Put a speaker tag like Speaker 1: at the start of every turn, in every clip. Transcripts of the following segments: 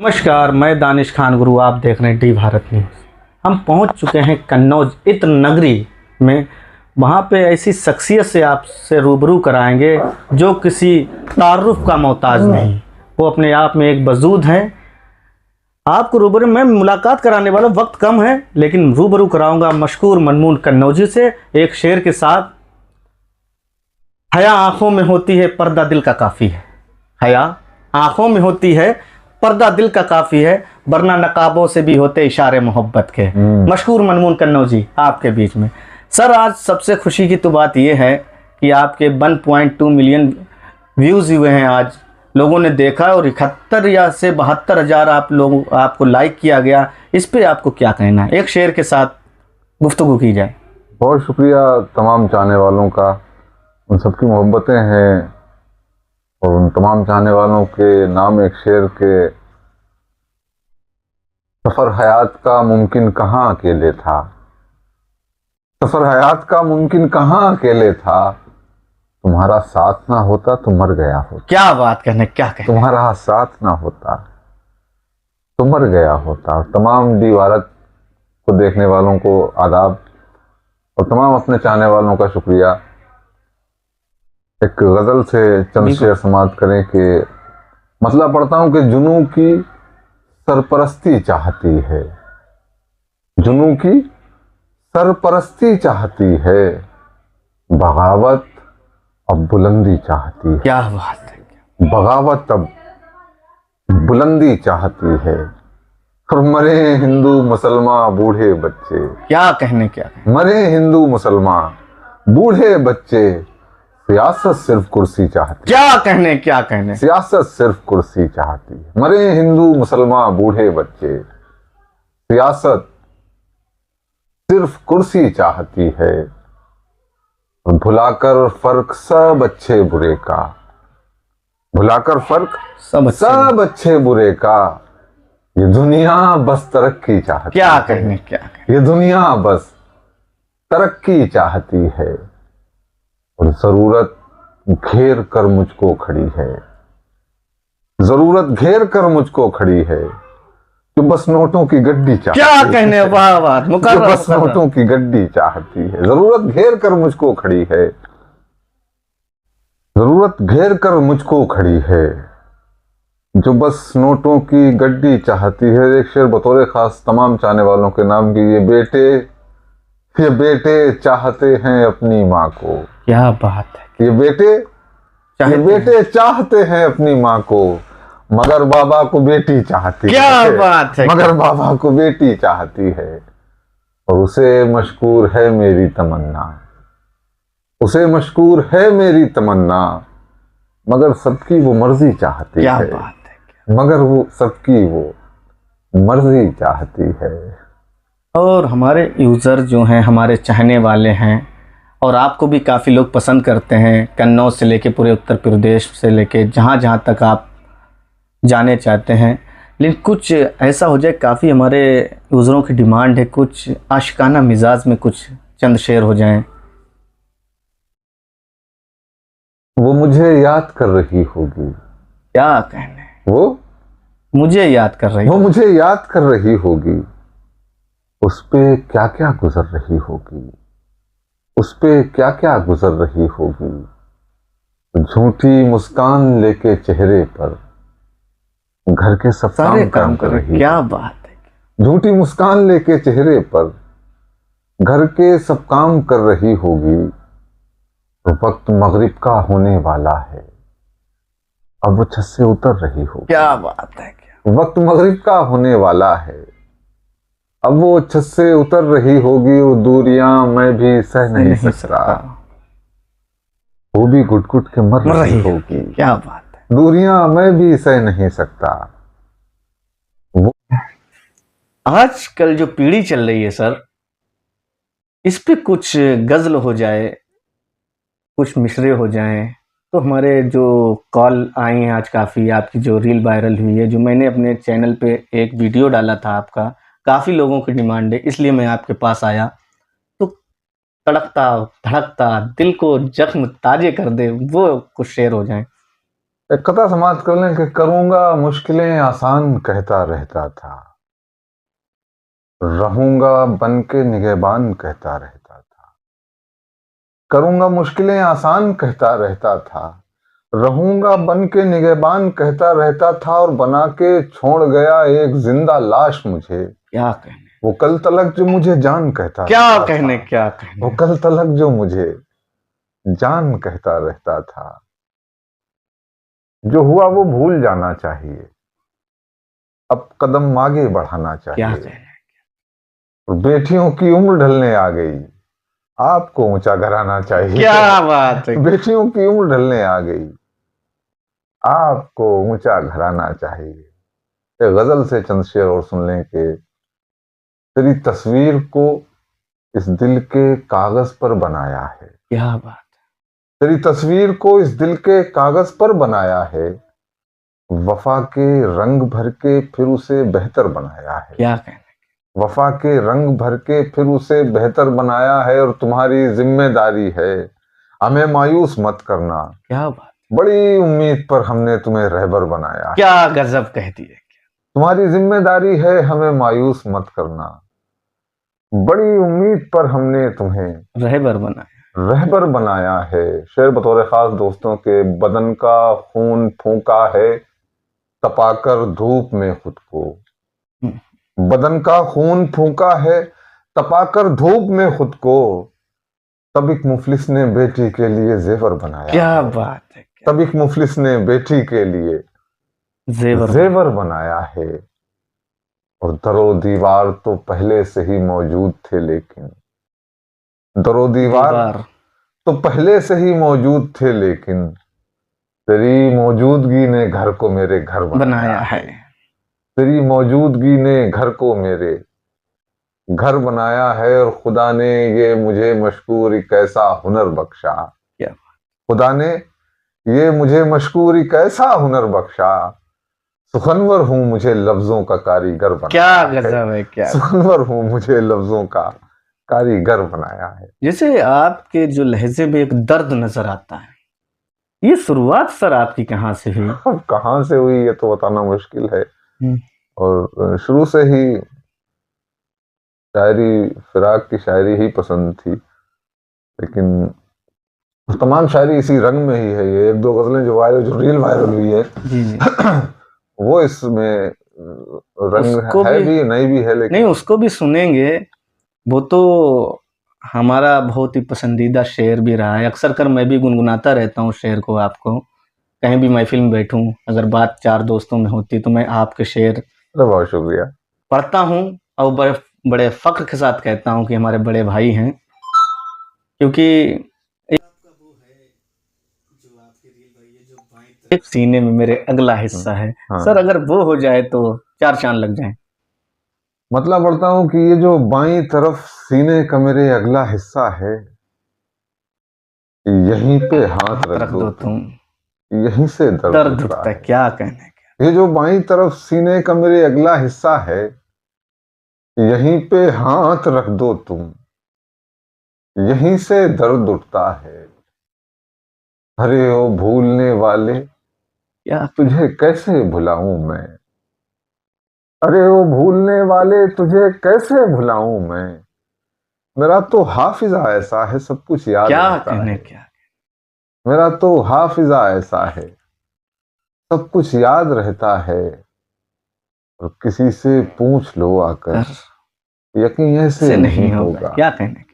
Speaker 1: नमस्कार, मैं दानिश खान गुरु। आप देख रहे हैं डी भारत न्यूज़। हम पहुंच चुके हैं कन्नौज इत्र नगरी में। वहां पे ऐसी शख्सियत से आपसे रूबरू कराएंगे जो किसी तारुफ का मोहताज नहीं, वो अपने आप में एक वजूद हैं। आपको रूबरू में मुलाकात कराने वाला, वक्त कम है लेकिन रूबरू कराऊंगा मशहूर मनमून कन्नौजी से एक शेर के साथ। हया आंखों में होती है, पर्दा दिल का काफ़ी है। हया आंखों में होती है, पर्दा दिल का काफ़ी है, वरना नकाबों से भी होते इशारे मोहब्बत के। मशहूर मनमून कन्नौजी आपके बीच में। सर, आज सबसे खुशी की तो बात यह है कि आपके 1.2 मिलियन व्यूज़ हुए हैं। आज लोगों ने देखा और 71 या से 72 हज़ार आपको लाइक किया गया। इस पे आपको क्या कहना है? एक शेर के साथ गुफ्तगू की जाए।
Speaker 2: बहुत शुक्रिया तमाम चाहने वालों का। उन सबकी मोहब्बतें हैं और उन तमाम चाहने वालों के नाम एक शेर के सफ़र हयात का मुमकिन कहाँ अकेले था। सफ़र हयात का मुमकिन कहाँ अकेले था, तुम्हारा साथ ना होता तो मर गया होता।
Speaker 1: क्या बात कहने, क्या कहने।
Speaker 2: तुम्हारा साथ ना होता तो मर गया होता। तमाम डी भारत को देखने वालों को आदाब और तमाम अपने चाहने वालों का शुक्रिया। एक गज़ल से चंद शेर समाप्त करें कि मतलब पढ़ता हूं कि जुनू की सरपरस्ती चाहती है, जुनू की सरपरस्ती चाहती है, बगावत अब बुलंदी चाहती है।
Speaker 1: क्या बात है।
Speaker 2: बगावत अब बुलंदी चाहती है, और मरे हिंदू मुसलमान बूढ़े बच्चे।
Speaker 1: क्या कहने, क्या कहने।
Speaker 2: मरे हिंदू मुसलमान बूढ़े बच्चे, सियासत सिर्फ कुर्सी चाहती।
Speaker 1: क्या कहने, क्या कहने।
Speaker 2: सियासत सिर्फ कुर्सी चाहती है। मरे हिंदू मुसलमान बूढ़े बच्चे, सियासत सिर्फ कुर्सी चाहती है, भुलाकर फर्क सब अच्छे बुरे का। भुलाकर फर्क सब अच्छे बुरे का, ये दुनिया बस तरक्की चाहती है।
Speaker 1: क्या कहने, क्या कहने।
Speaker 2: ये दुनिया बस तरक्की चाहती है, और जरूरत घेर कर मुझको खड़ी है। जरूरत घेर कर मुझको खड़ी है, जो बस नोटों की गड्डी चाहती है।
Speaker 1: क्या कहने, वाह वाह,
Speaker 2: जो बस नोटों की गड्डी चाहती है। जरूरत घेर कर मुझको खड़ी है, जरूरत घेर कर मुझको खड़ी है, जो बस नोटों की गड्डी चाहती है। एक शेर बतौर खास तमाम चाहने वालों के नाम की। ये बेटे चाहते हैं अपनी माँ को।
Speaker 1: क्या बात है।
Speaker 2: ये बेटे चाहते हैं अपनी माँ को, मगर बाबा को बेटी चाहती है।
Speaker 1: क्या बात है।
Speaker 2: मगर बाबा को बेटी चाहती है, और उसे मशकूर है मेरी तमन्ना। उसे मशकूर है मेरी तमन्ना, मगर सबकी वो मर्जी चाहती है।
Speaker 1: क्या बात है।
Speaker 2: मगर वो सबकी वो मर्जी चाहती है।
Speaker 1: और हमारे यूज़र जो हैं, हमारे चाहने वाले हैं, और आपको भी काफ़ी लोग पसंद करते हैं। कन्नौज से लेके पूरे उत्तर प्रदेश से लेके जहाँ जहाँ तक आप जाने चाहते हैं। लेकिन कुछ ऐसा हो जाए, काफ़ी हमारे यूज़रों की डिमांड है, कुछ आशिकाना मिजाज में कुछ चंद शेर हो जाएं।
Speaker 2: वो मुझे याद कर रही होगी।
Speaker 1: क्या कहने।
Speaker 2: वो
Speaker 1: मुझे याद कर रही,
Speaker 2: वो मुझे याद कर रही होगी। उस पे क्या क्या गुजर रही होगी। उस पे क्या क्या गुजर रही होगी। झूठी मुस्कान लेके चेहरे पर घर के सब काम कर रही।
Speaker 1: क्या बात है।
Speaker 2: झूठी मुस्कान लेके चेहरे पर घर के सब काम कर रही होगी। तो वक्त मगरिब का होने वाला है, अब वो छत से उतर रही होगी।
Speaker 1: क्या बात है।
Speaker 2: वक्त मगरिब का होने वाला है, अब वो छत से उतर रही होगी। वो दूरियां मैं भी सह नहीं सकता, वो भी घुट घुट के मर रही होगी।
Speaker 1: क्या बात है।
Speaker 2: दूरियां मैं भी सह नहीं सकता। वो
Speaker 1: आजकल जो पीढ़ी चल रही है सर, इस पे कुछ गजल हो जाए, कुछ मिसरे हो जाएं, तो हमारे जो कॉल आई हैं आज काफ़ी, आपकी जो रील वायरल हुई है, जो मैंने अपने चैनल पे एक वीडियो डाला था आपका, काफ़ी लोगों की डिमांड है, इसलिए मैं आपके पास आया। तो तड़कता धड़कता दिल को जख्म ताजे कर दे, वो कुछ शेर हो जाएं।
Speaker 2: एक कथा समाप्त कर लें कि करूंगा मुश्किलें आसान कहता रहता था, रहूंगा बन के निगहबान कहता रहता था। करूंगा मुश्किलें आसान कहता रहता था, रहूंगा बन के निगहबान कहता रहता था, और बना के छोड़ गया एक जिंदा लाश मुझे।
Speaker 1: क्या कहने,
Speaker 2: वो कल तलक जो मुझे जान कहता
Speaker 1: क्या
Speaker 2: रहता
Speaker 1: कहने,
Speaker 2: था।
Speaker 1: क्या
Speaker 2: वो
Speaker 1: कहने।
Speaker 2: कल तलक जो मुझे जान कहता रहता था। जो हुआ वो भूल जाना चाहिए, अब कदम आगे बढ़ाना
Speaker 1: क्या
Speaker 2: चाहिए।
Speaker 1: कहने,
Speaker 2: और बेटियों की उम्र ढलने आ गई, आपको ऊंचा घराना चाहिए।
Speaker 1: क्या बात है।
Speaker 2: बेटियों की उम्र ढलने आ गई, आपको ऊंचा घराना चाहिए। एक गजल से चंद शेर और सुन लें कि तेरी तस्वीर को इस दिल के कागज पर बनाया है।
Speaker 1: क्या बात,
Speaker 2: तेरी तस्वीर को इस दिल के कागज पर बनाया है, वफा के रंग भर के फिर उसे बेहतर बनाया है।
Speaker 1: क्या कहने,
Speaker 2: वफा के रंग भर के फिर उसे बेहतर बनाया है, और तुम्हारी जिम्मेदारी है हमें मायूस मत करना।
Speaker 1: क्या बात,
Speaker 2: बड़ी उम्मीद पर हमने तुम्हें रहबर बनाया है।
Speaker 1: क्या गजब कहती है।
Speaker 2: तुम्हारी जिम्मेदारी है हमें मायूस मत करना, बड़ी उम्मीद पर हमने तुम्हें
Speaker 1: रहबर बना,
Speaker 2: रहबर बनाया है। शेर बतौर खास दोस्तों के, बदन का खून फूंका है तपाकर धूप में खुद को। बदन का खून फूंका है तपाकर धूप में खुद को, तब एक मुफलिस ने बेटी के लिए जेवर बनाया
Speaker 1: क्या
Speaker 2: है।
Speaker 1: बात है।
Speaker 2: तब एक मुफलिस ने बेटी के लिए
Speaker 1: जेवर
Speaker 2: जेवर बनाया है। और दरो दीवार तो पहले से ही मौजूद थे, लेकिन दरो दीवार
Speaker 1: दीवार
Speaker 2: तो पहले से ही मौजूद थे, लेकिन तेरी मौजूदगी ने घर को मेरे घर
Speaker 1: बनाया है।
Speaker 2: तेरी मौजूदगी ने घर को मेरे घर बनाया है। और खुदा ने ये मुझे मशकूर एक ऐसा हुनर बख्शा।
Speaker 1: क्या,
Speaker 2: खुदा ने ये मुझे मशकूर एक ऐसा हुनर बख्शा, सुखनवर हूं मुझे लफ्जों का कारीगर बनाया
Speaker 1: क्या
Speaker 2: है।
Speaker 1: गजब है। क्या,
Speaker 2: सुखनवर हूं मुझे लफ्जों का कारीगर बनाया है।
Speaker 1: जैसे आपके जो लहजे में एक दर्द नजर आता है, ये शुरुआत सर आपकी कहाँ से हुई?
Speaker 2: अब कहाँ से हुई ये तो बताना मुश्किल है।
Speaker 1: हम्म,
Speaker 2: और शुरू से ही शायरी, फिराक की शायरी ही पसंद थी, लेकिन तमाम शायरी इसी रंग में ही है। ये एक दो गजलें जो रील वायरल हुई है,
Speaker 1: जी जी,
Speaker 2: वो इसमें रंग
Speaker 1: उसको
Speaker 2: है
Speaker 1: भी
Speaker 2: भी नहीं भी है,
Speaker 1: नहीं,
Speaker 2: लेकिन
Speaker 1: उसको भी सुनेंगे। वो तो हमारा बहुत ही पसंदीदा शेर भी रहा है। अक्सर कर मैं भी गुनगुनाता रहता हूँ शेर को। आपको कहीं भी महफिल में बैठूं, अगर बात चार दोस्तों में होती तो मैं आपके शेर
Speaker 2: अरे बहुत शुक्रिया।
Speaker 1: पढ़ता हूँ, और बड़े बड़े फख्र के साथ कहता हूँ कि हमारे बड़े भाई हैं। क्योंकि एक सीने में मेरे अगला हिस्सा है।
Speaker 2: हाँ।
Speaker 1: सर अगर वो हो जाए तो चार चांद लग जाए।
Speaker 2: मतलब पढ़ता हूँ कि ये जो बाईं तरफ सीने का मेरे अगला हिस्सा है, यहीं पे हाथ रख दो तुम, यहीं से दर्द
Speaker 1: दर्द
Speaker 2: उठता
Speaker 1: उठता है।
Speaker 2: है।
Speaker 1: क्या कहने,
Speaker 2: ये जो बाईं तरफ सीने का मेरे अगला हिस्सा है, यहीं पे हाथ रख दो तुम, यहीं से दर्द उठता है। अरे ओ भूलने वाले
Speaker 1: क्या,
Speaker 2: तुझे कैसे भुलाऊं मैं। अरे ओ भूलने वाले तुझे कैसे भुलाऊं मैं। मेरा तो हाफिजा ऐसा है सब कुछ याद
Speaker 1: क्या
Speaker 2: रहता
Speaker 1: कहने,
Speaker 2: है।
Speaker 1: क्या,
Speaker 2: मेरा तो हाफिजा ऐसा है सब कुछ याद रहता है। और किसी से पूछ लो आकर,
Speaker 1: सर
Speaker 2: यकीन ऐसे
Speaker 1: से
Speaker 2: नहीं
Speaker 1: नहीं होगा।
Speaker 2: होगा।
Speaker 1: क्या कहने,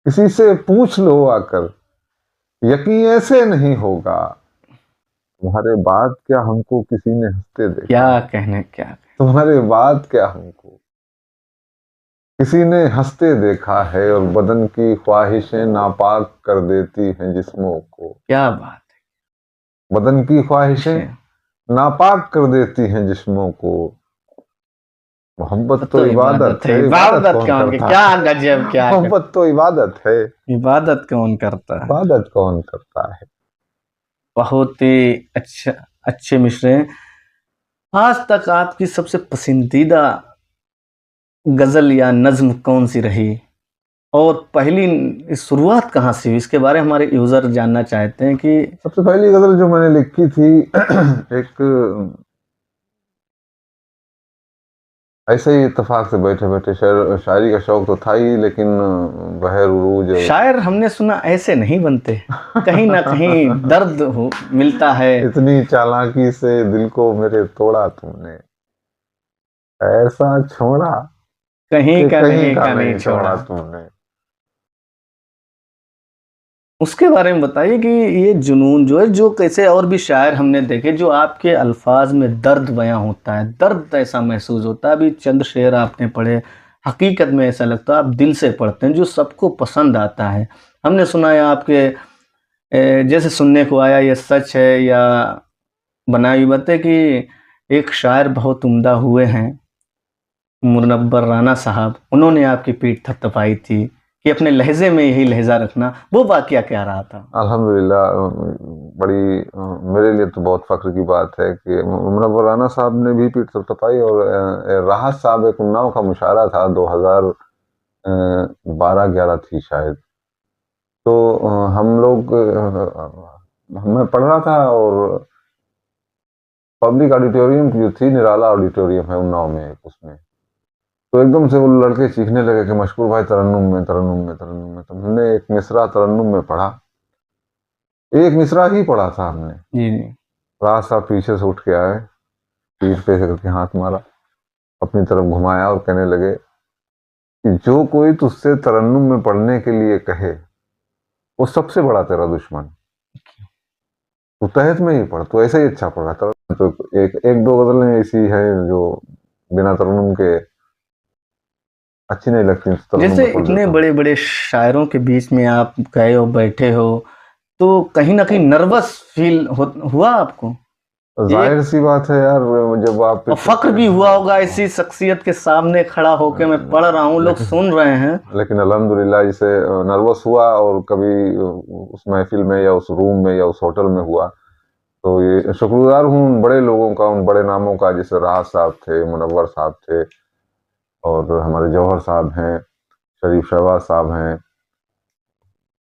Speaker 2: किसी से पूछ लो आकर, यकीन ऐसे नहीं होगा। तुम्हारे बाद क्या हमको किसी ने हंसते देखा
Speaker 1: क्या
Speaker 2: है।
Speaker 1: कहने, क्या,
Speaker 2: तुम्हारे बाद क्या हमको किसी ने हंसते देखा है। और बदन की ख्वाहिशें नापाक कर देती हैं जिस्मों को।
Speaker 1: क्या बात
Speaker 2: बदन की ख्वाहिशें
Speaker 1: है।
Speaker 2: नापाक कर देती हैं जिस्मों को। मोहब्बत तो इबादत है, इबादत
Speaker 1: इबादत
Speaker 2: कौन
Speaker 1: कौन
Speaker 2: करता
Speaker 1: क्या
Speaker 2: है।
Speaker 1: गजब, क्या
Speaker 2: मोहब्बत तो इबादत है,
Speaker 1: इबादत कौन करता है।
Speaker 2: इबादत कौन करता है।
Speaker 1: बहुत ही अच्छा, अच्छे मिसरे। आज तक आपकी सबसे पसंदीदा गजल या नज्म कौन सी रही, और पहली शुरुआत कहाँ से हुई, इसके बारे में हमारे यूजर जानना चाहते हैं कि
Speaker 2: सबसे पहली गजल जो मैंने लिखी थी एक ऐसे ही इत्तेफाक से बैठे बैठे शायरी का शौक तो था ही, लेकिन बहर उरूज
Speaker 1: शायर हमने सुना ऐसे नहीं बनते, कहीं ना कहीं दर्द मिलता है।
Speaker 2: इतनी चालाकी से दिल को मेरे तोड़ा तुमने, ऐसा छोड़ा
Speaker 1: कहीं
Speaker 2: कि
Speaker 1: का
Speaker 2: कहीं
Speaker 1: नहीं
Speaker 2: का
Speaker 1: का नहीं
Speaker 2: नहीं
Speaker 1: छोड़ा।
Speaker 2: छोड़ा तुमने।
Speaker 1: उसके बारे में बताइए कि ये जुनून जो है, जो कैसे और भी शायर हमने देखे जो आपके अल्फाज में दर्द बयां होता है, दर्द ऐसा महसूस होता है। अभी चंद शेर आपने पढ़े, हकीकत में ऐसा लगता है आप दिल से पढ़ते हैं, जो सबको पसंद आता है। हमने सुना है आपके जैसे सुनने को आया ये सच है या बनाई बात है कि एक शायर बहुत उम्दा हुए हैं मुनव्वर राना साहब, उन्होंने आपकी पीठ थपथपाई थी कि अपने लहजे में यही लहजा रखना। वो वाकया क्या रहा था?
Speaker 2: अल्हम्दुलिल्लाह, बड़ी मेरे लिए तो बहुत फख्र की बात है कि मुनव्वर राना साहब ने भी पीठ थपथपाई। और राहत साहब, एक उन्नाव का मुशायरा था 2012-11 थी शायद। तो हम लोग मैं पढ़ रहा था और पब्लिक ऑडिटोरियम जो थी, निराला ऑडिटोरियम है उन्नाव में एक, उसमें तो एकदम से वो लड़के चीखने लगे कि मशकूर भाई तरन्नुम में, तरन्नुम में, तरन्नुम में। तो हमने एक मिसरा तरन्नुम में पढ़ा, एक मिसरा ही पढ़ा था हमने।
Speaker 1: जी जी।
Speaker 2: राज साहब पीछे से उठ के आए, पीठ पे से करके हाथ मारा, अपनी तरफ घुमाया और कहने लगे कि जो कोई तुझसे तरन्नुम में पढ़ने के लिए कहे वो सबसे बड़ा तेरा दुश्मन। तू तहत में ही पढ़, तो ऐसे ही अच्छा पढ़ा। तो एक एक दो गजलें ऐसी है जो बिना तरन्नुम के अच्छी नहीं लगती, तरन्नुम
Speaker 1: जैसे
Speaker 2: में पढ़
Speaker 1: इतने
Speaker 2: देता हूं।
Speaker 1: बड़े बड़े शायरों के बीच में आप गए हो, बैठे हो, तो कहीं ना कहीं नर्वस फील हुआ आपको?
Speaker 2: जाहिर
Speaker 1: एक
Speaker 2: सी बात है यार, जब आप
Speaker 1: और फक्र भी हुआ होगा ऐसी शख्सियत के सामने खड़ा होकर मैं पढ़ रहा हूँ, लोग सुन रहे हैं।
Speaker 2: लेकिन अल्हम्दुलिल्लाह जिसे नर्वस हुआ और कभी उस महफिल में या उस रूम में या उस होटल में हुआ, तो ये शुक्रगुजार हूँ उन बड़े लोगों का, उन बड़े नामों का, जैसे राहत साहब थे, मुनव्वर साहब थे, और हमारे जौहर साहब हैं, शरीफ शहबाज साहब हैं,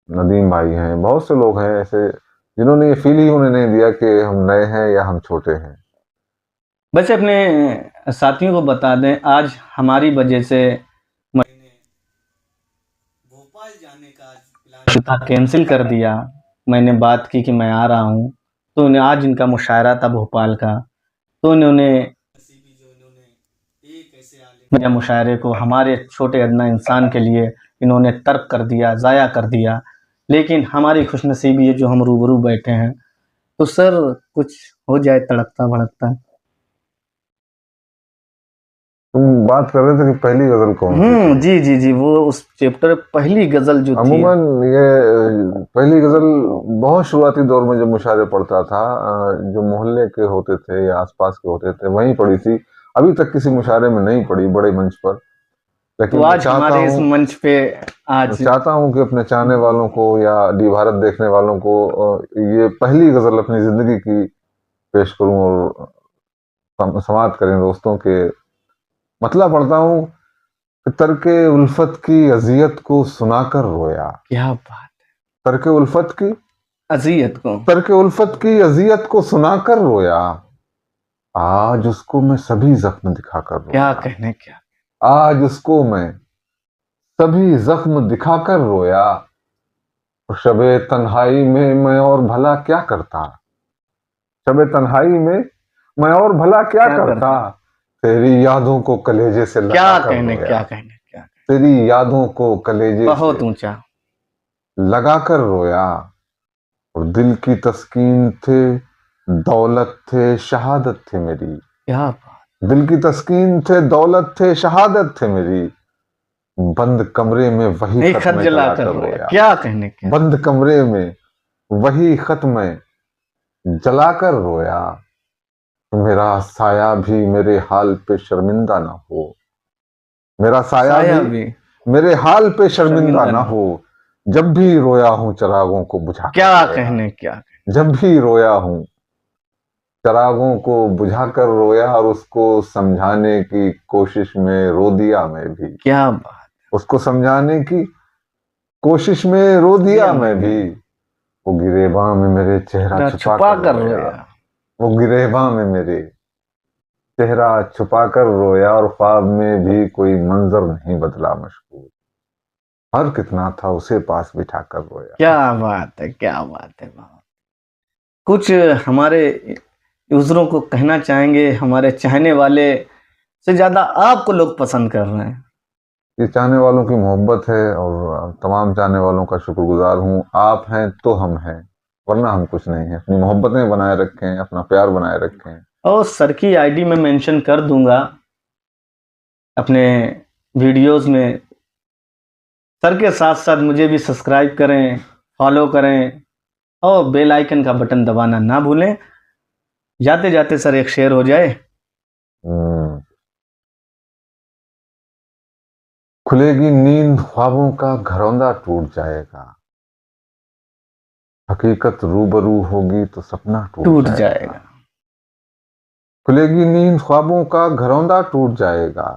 Speaker 2: नदीम भाई हैं। बहुत से लोग हैं ऐसे जिन्होंने ये फील ही उन्हें नहीं दिया कि हम नए हैं या हम छोटे हैं।
Speaker 1: बच्चे अपने साथियों को बता दें, आज हमारी वजह से मैंने भोपाल जाने का प्लान था, कैंसिल कर दिया। मैंने बात की कि मैं आ रहा हूँ, तो उन्हें आज इनका मुशायरा था भोपाल का, तो उन्होंने एक ऐसे मेरे मुशायरे को हमारे छोटे अदना इंसान के लिए इन्होंने तर्क कर दिया, ज़ाया कर दिया। लेकिन हमारी खुशनसीबी है जो हम रूबरू बैठे हैं। तो सर कुछ हो जाए तड़कता भड़कता।
Speaker 2: तुम बात कर रहे थे कि पहली गजल कौन सी थी?
Speaker 1: जी जी जी, वो उस चैप्टर पहली गजल जो थी।
Speaker 2: अमूमन ये पहली गजल बहुत शुरुआती दौर में जब मुशायरे पढ़ता था, जो मोहल्ले के होते थे या आसपास के होते थे वहीं पढ़ी थी। अभी तक किसी मुशायरे में नहीं पढ़ी बड़े मंच पर। लेकिन
Speaker 1: तो
Speaker 2: मैं
Speaker 1: आज हमारे इस मंच पे आज
Speaker 2: चाहता हूं कि अपने चाहने वालों को या डी भारत देखने वालों को ये पहली गजल अपनी जिंदगी की पेश करूं और समाप्त करें दोस्तों के। मतलब पढ़ता हूं कि तर्के उल्फत की अजियत को सुनाकर रोया।
Speaker 1: क्या बात,
Speaker 2: तर्के उल्फत की
Speaker 1: अजियत को,
Speaker 2: तर्के उल्फत की अजियत को सुनाकर रोया, आज उसको मैं सभी जख्म दिखाकर
Speaker 1: क्या
Speaker 2: रोया।
Speaker 1: कहने, क्या
Speaker 2: आज उसको मैं सभी जख्म दिखाकर रोया, शबे तन्हाई में मैं और भला क्या करता। शबे तन्हाई में मैं और भला क्या करता, तेरी यादों को कलेजे से
Speaker 1: क्या
Speaker 2: लगा कर
Speaker 1: कहने,
Speaker 2: रोया।
Speaker 1: क्या कहने, क्या
Speaker 2: तेरी यादों को कलेजे
Speaker 1: बहुत
Speaker 2: से
Speaker 1: ऊंचा।
Speaker 2: लगा कर रोया, और दिल की तस्कीन थे, दौलत थे, शहादत थे मेरी।
Speaker 1: क्या बात,
Speaker 2: दिल की तस्कीन थे, दौलत थे, शहादत थे मेरी। बंद कमरे में वही
Speaker 1: एक
Speaker 2: खत
Speaker 1: खत
Speaker 2: मैं
Speaker 1: जला
Speaker 2: जला
Speaker 1: कर
Speaker 2: कर
Speaker 1: रोया।
Speaker 2: रोया।
Speaker 1: क्या कहने, क्या
Speaker 2: बंद कमरे में वही खत मैं जला कर रोया, मेरा साया भी मेरे हाल पे शर्मिंदा ना हो। मेरा साया
Speaker 1: साया
Speaker 2: भी
Speaker 1: भी
Speaker 2: मेरे हाल पे शर्मिंदा ना हो। जब भी रोया हूं चिरागों को बुझा कर
Speaker 1: क्या
Speaker 2: रोया।
Speaker 1: कहने, क्या
Speaker 2: जब भी रोया हूं चिरागों को बुझा कर रोया, और उसको समझाने की कोशिश में रो दिया मैं भी।
Speaker 1: क्या बात,
Speaker 2: उसको समझाने की कोशिश में रो दिया मैं भी, वो गिरेबां में मेरे चेहरा छुपा कर रोया। वो गिरेबां में मेरे चेहरा छुपा कर रोया, और ख्वाब में भी कोई मंजर नहीं बदला मशहूर, हर कितना था उसे पास बिठा कर रोया।
Speaker 1: क्या बात है, क्या बात है। कुछ हमारे यूजरों को कहना चाहेंगे, हमारे चाहने वाले से ज्यादा आपको लोग पसंद कर रहे हैं?
Speaker 2: ये चाहने वालों की मोहब्बत है, और तमाम चाहने वालों का शुक्रगुजार हूँ। आप हैं तो हम हैं, वरना हम कुछ नहीं है। अपनी मोहब्बतें बनाए रखें, अपना प्यार बनाए रखें।
Speaker 1: और सर की आईडी में मेंशन कर दूंगा अपने वीडियोस में। सर के साथ साथ मुझे भी सब्सक्राइब करें, फॉलो करें, और बेल आइकन का बटन दबाना ना भूलें। जाते जाते सर एक शेर हो जाए।
Speaker 2: खुलेगी नींद ख्वाबों का घरौंदा टूट जाएगा, हकीकत रूबरू होगी तो सपना टूट जाएगा। खुलेगी नींद ख्वाबों का घरौंदा टूट जाएगा,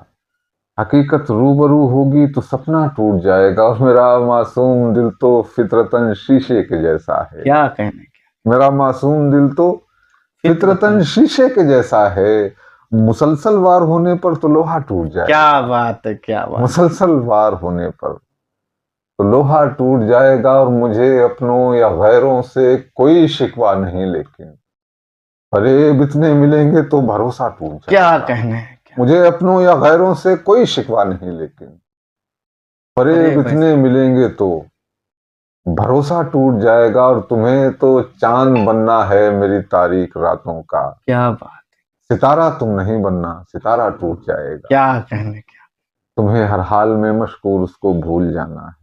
Speaker 2: हकीकत रूबरू होगी तो सपना टूट जाएगा। और मेरा मासूम दिल तो फितरतन शीशे के जैसा है।
Speaker 1: क्या कहने,
Speaker 2: मेरा मासूम दिल तो फितरतन शीशे के जैसा है, मुसलसल वार होने पर तो लोहा टूट जाएगा।
Speaker 1: क्या बात है, क्या बात।
Speaker 2: मुसलसल वार होने पर तो लोहा टूट जाएगा, और मुझे अपनों या गैरों से कोई शिकवा नहीं, लेकिन फरेब इतने मिलेंगे तो भरोसा टूट जाएगा।
Speaker 1: क्या कहने हैं,
Speaker 2: मुझे अपनों या गैरों से कोई शिकवा नहीं, लेकिन फरेब इतने मिलेंगे तो भरोसा टूट जाएगा। और तुम्हें तो चांद बनना है मेरी तारीख रातों का।
Speaker 1: क्या बात,
Speaker 2: सितारा तुम नहीं बनना, सितारा टूट जाएगा।
Speaker 1: क्या कहने, क्या।
Speaker 2: तुम्हें हर हाल में मशकूर उसको भूल जाना है,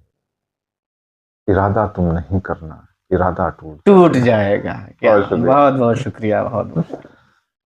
Speaker 2: इरादा तुम नहीं करना, इरादा टूट
Speaker 1: जाएगा। क्या, बहुत बहुत शुक्रिया, बहुत बहुत।